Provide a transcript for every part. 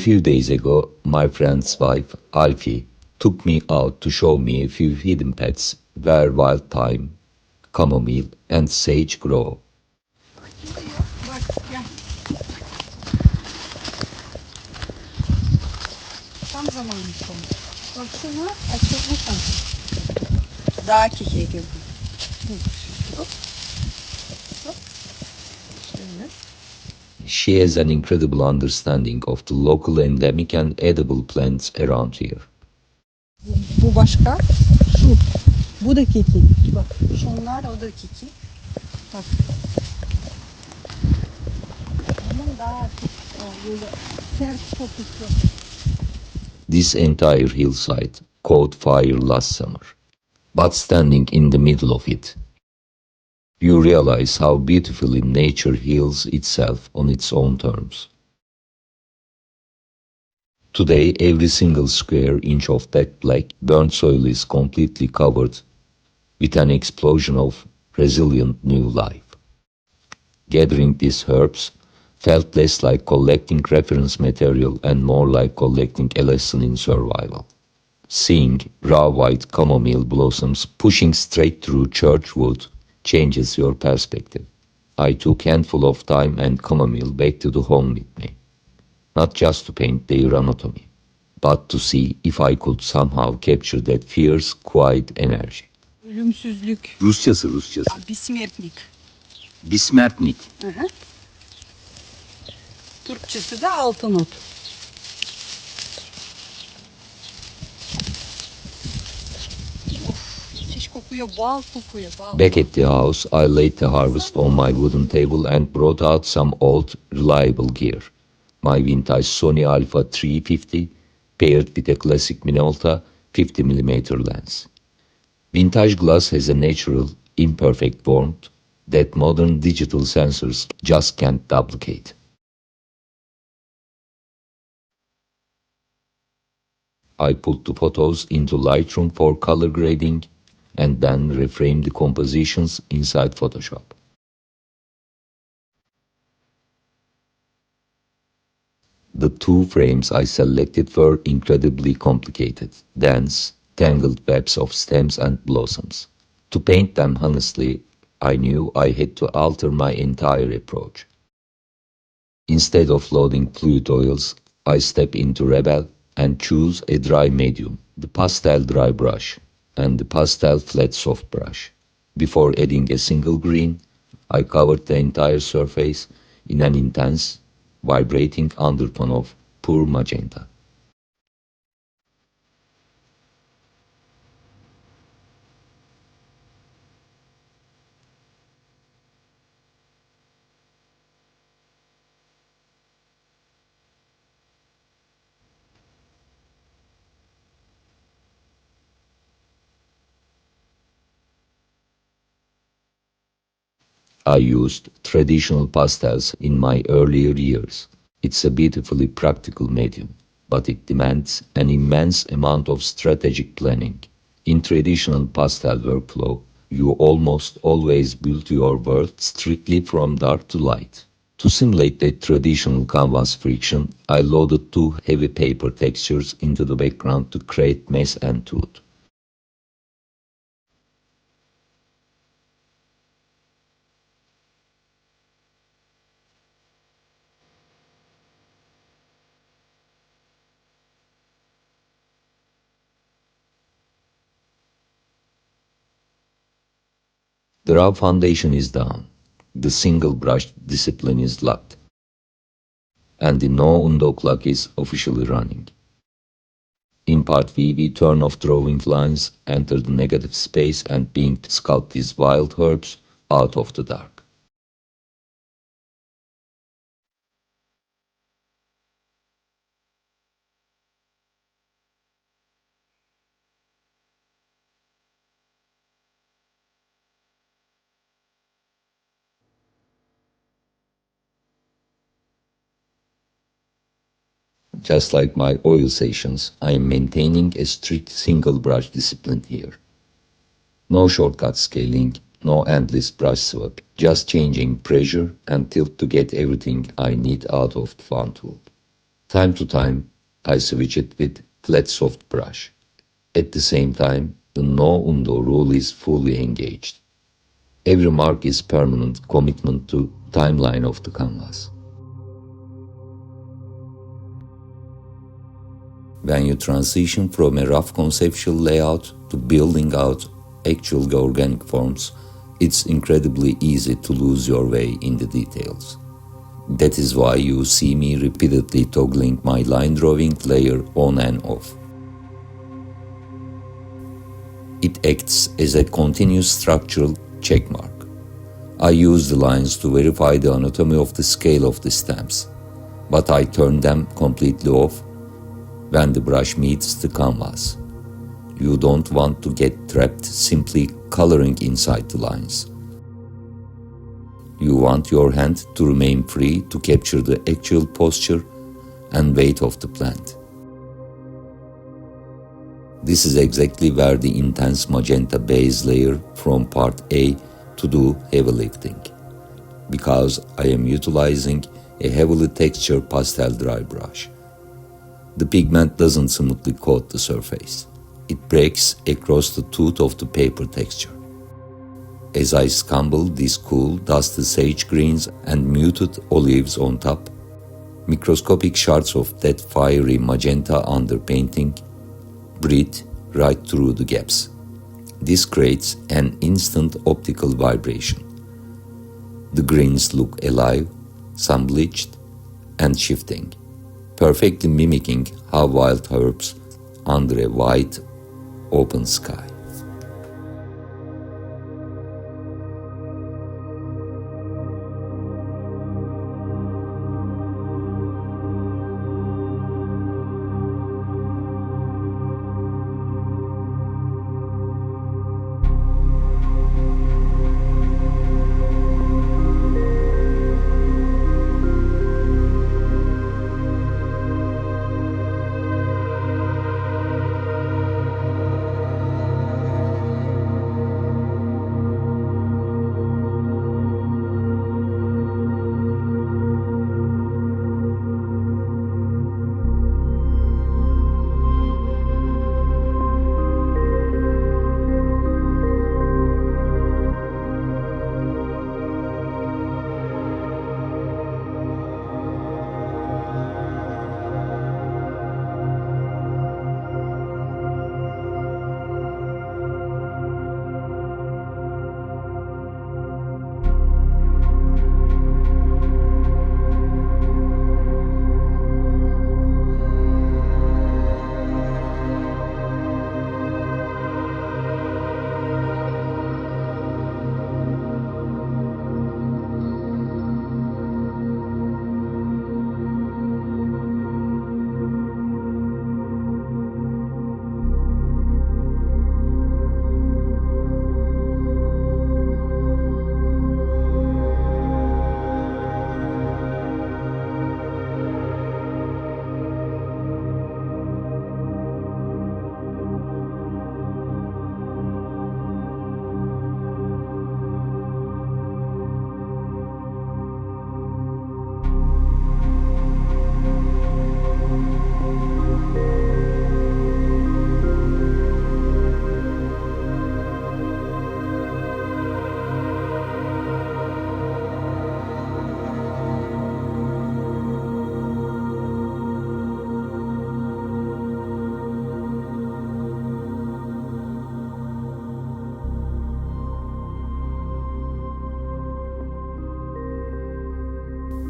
few days ago, my friend's wife, Alfie, took me out to show me a few hidden pets where wild thyme, chamomile, and sage grow. Bak gel. Tam zamanı son. Baksana açılmış artık. Dağ çiçeği gibi. Hop. Hop. Şöyle. She has an incredible understanding of the local endemic and edible plants around here. Bu başka. Şu. Bu da kekik. Bak şunlar o da kekik. Bak. Bunun daha böyle sert kokusu. This entire hillside caught fire last summer. But standing in the middle of it, you realize how beautifully nature heals itself on its own terms. Today, every single square inch of that black, burnt soil is completely covered with an explosion of resilient new life. Gathering these herbs felt less like collecting reference material and more like collecting a lesson in survival. Seeing raw white chamomile blossoms pushing straight through church wood changes your perspective. I took a handful of thyme and chamomile back to the home with me, not just to paint their anatomy, but to see if I could somehow capture that fierce, quiet energy. Ölümsüzlük. Rusçası. Bismertnik. Bismertnik. Türkçesi de altın ot. Müthiş kokuyor, bal kokuyor, bal. Back at the house, I laid the harvest on my wooden table and brought out some old, reliable gear. My vintage Sony Alpha 350 paired with a classic Minolta 50mm lens. Vintage glass has a natural, imperfect warmth that modern digital sensors just can't duplicate. I put the photos into Lightroom for color grading and then reframed the compositions inside Photoshop. The two frames I selected were incredibly complicated, dense, tangled webs of stems and blossoms. To paint them honestly, I knew I had to alter my entire approach. Instead of loading fluid oils, I step into Rebelle and choose a dry medium, the Pastel dry brush, and the Pastel flat soft brush. Before adding a single green, I covered the entire surface in an intense, vibrating undertone of pure magenta. I used traditional pastels in my earlier years. It's a beautifully practical medium, but it demands an immense amount of strategic planning. In traditional pastel workflow, you almost always build your world strictly from dark to light. To simulate that traditional canvas friction, I loaded two heavy paper textures into the background to create mess and tooth. The raw foundation is down, the single brush discipline is locked, and the no undo clock is officially running. In part V, we turn off drawing lines, enter the negative space, and being to sculpt these wild herbs out of the dark. Just like my oil sessions, I am maintaining a strict single brush discipline here. No shortcut scaling, no endless brush swap, just changing pressure and tilt to get everything I need out of one tool. Time to time, I switch it with flat soft brush. At the same time, the no undo rule is fully engaged. Every mark is permanent commitment to timeline of the canvas. When you transition from a rough conceptual layout to building out actual organic forms, it's incredibly easy to lose your way in the details. That is why you see me repeatedly toggling my line drawing layer on and off. It acts as a continuous structural checkmark. I use the lines to verify the anatomy of the scale of the stems, but I turn them completely off when the brush meets the canvas. You don't want to get trapped simply coloring inside the lines. You want your hand to remain free to capture the actual posture and weight of the plant. This is exactly where the intense magenta base layer from part A to do heavy lifting, because I am utilizing a heavily textured pastel dry brush. The pigment doesn't smoothly coat the surface. It breaks across the tooth of the paper texture. As I scumble these cool, dusty sage greens and muted olives on top, microscopic shards of that fiery magenta underpainting breathe right through the gaps. This creates an instant optical vibration. The greens look alive, sun-bleached, and shifting, perfectly mimicking how wild herbs under a wide, open sky.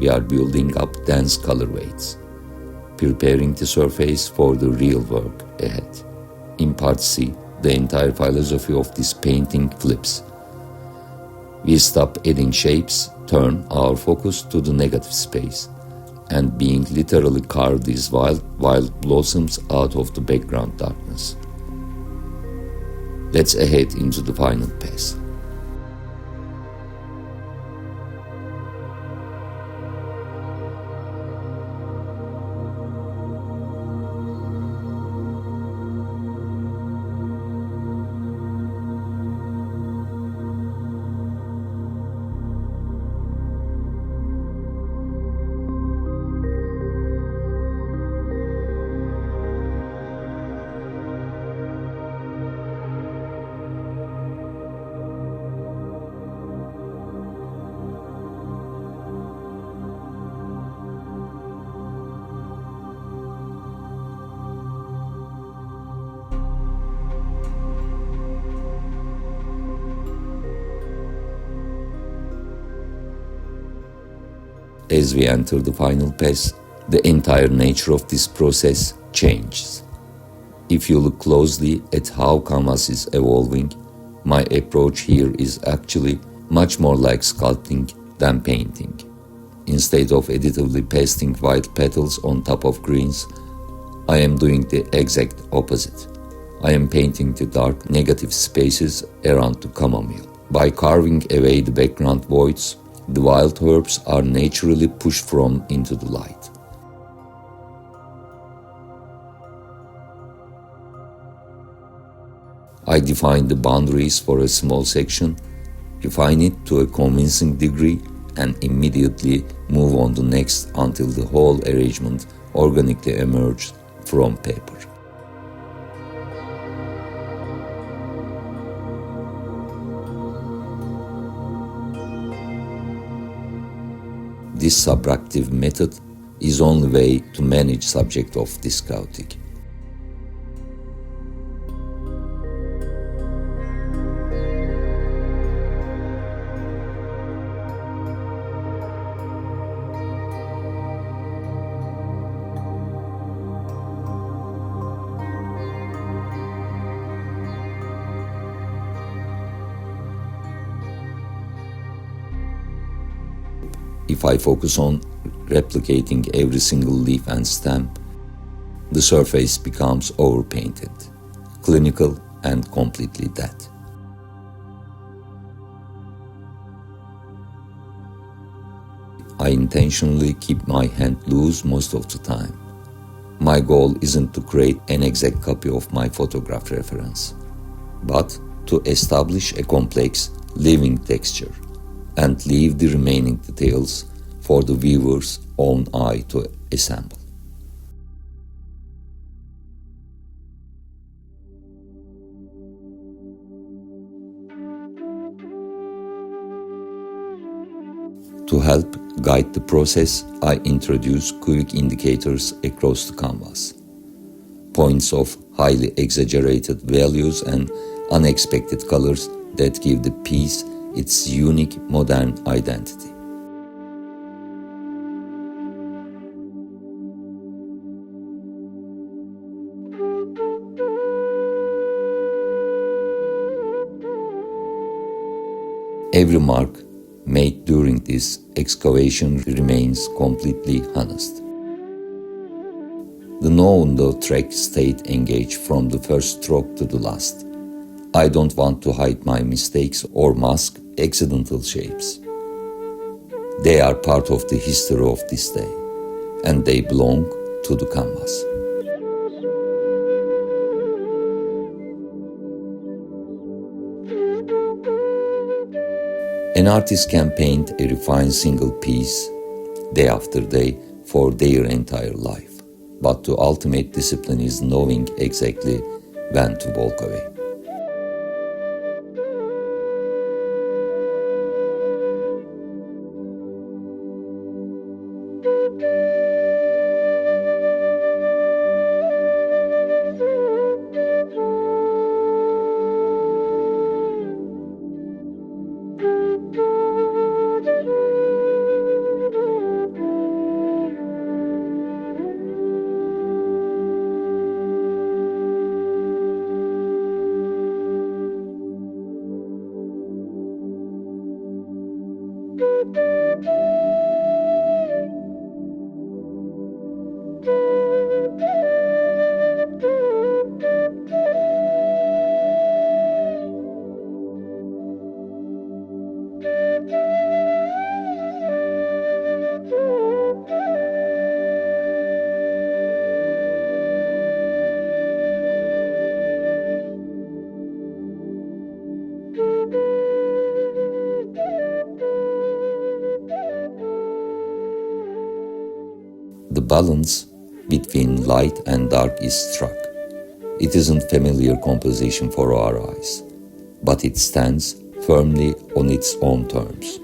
We are building up dense color weights, preparing the surface for the real work ahead. In part C, the entire philosophy of this painting flips. We stop adding shapes, turn our focus to the negative space, and being literally carve these wild blossoms out of the background darkness. Let's head into the final pass. as we enter the final pass, the entire nature of this process changes. If you look closely at how canvas is evolving, my approach here is actually much more like sculpting than painting. Instead of additively pasting white petals on top of greens, I am doing the exact opposite. I am painting the dark negative spaces around the chamomile. By carving away the background voids, the wild herbs are naturally pushed from into the light. I define the boundaries for a small section, refine it to a convincing degree, and immediately move on to next until the whole arrangement organically emerges from paper. This subtractive method is only way to manage subject of this chaotic. If I focus on replicating every single leaf and stem, the surface becomes overpainted, clinical and completely dead. I intentionally keep my hand loose most of the time. My goal isn't to create an exact copy of my photograph reference, but to establish a complex, living texture and leave the remaining details for the viewer's own eye to assemble. To help guide the process, I introduce quick indicators across the canvas. Points of highly exaggerated values and unexpected colors that give the piece its unique modern identity. Every mark made during this excavation remains completely honest. The no-window track stayed engaged from the first stroke to the last. I don't want to hide my mistakes or mask accidental shapes. They are part of the history of this day, and they belong to the canvas. An artist can paint a refined single piece day after day for their entire life, but the ultimate discipline is knowing exactly when to walk away. The balance between light and dark is struck. It isn't familiar composition for our eyes, but it stands firmly on its own terms.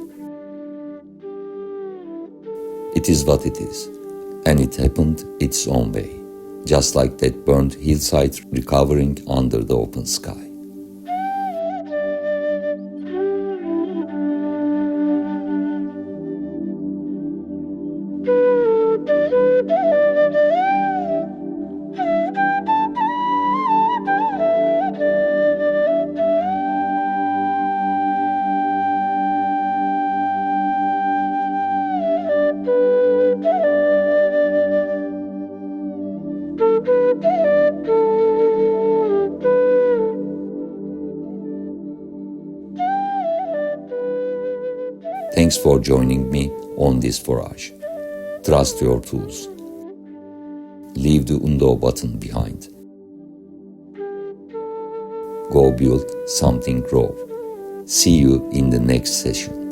It is what it is, and it happened its own way, just like that burnt hillside recovering under the open sky. Thanks for joining me on this forage. Trust your tools. Leave the undo button behind. Go build something grow. See you in the next session.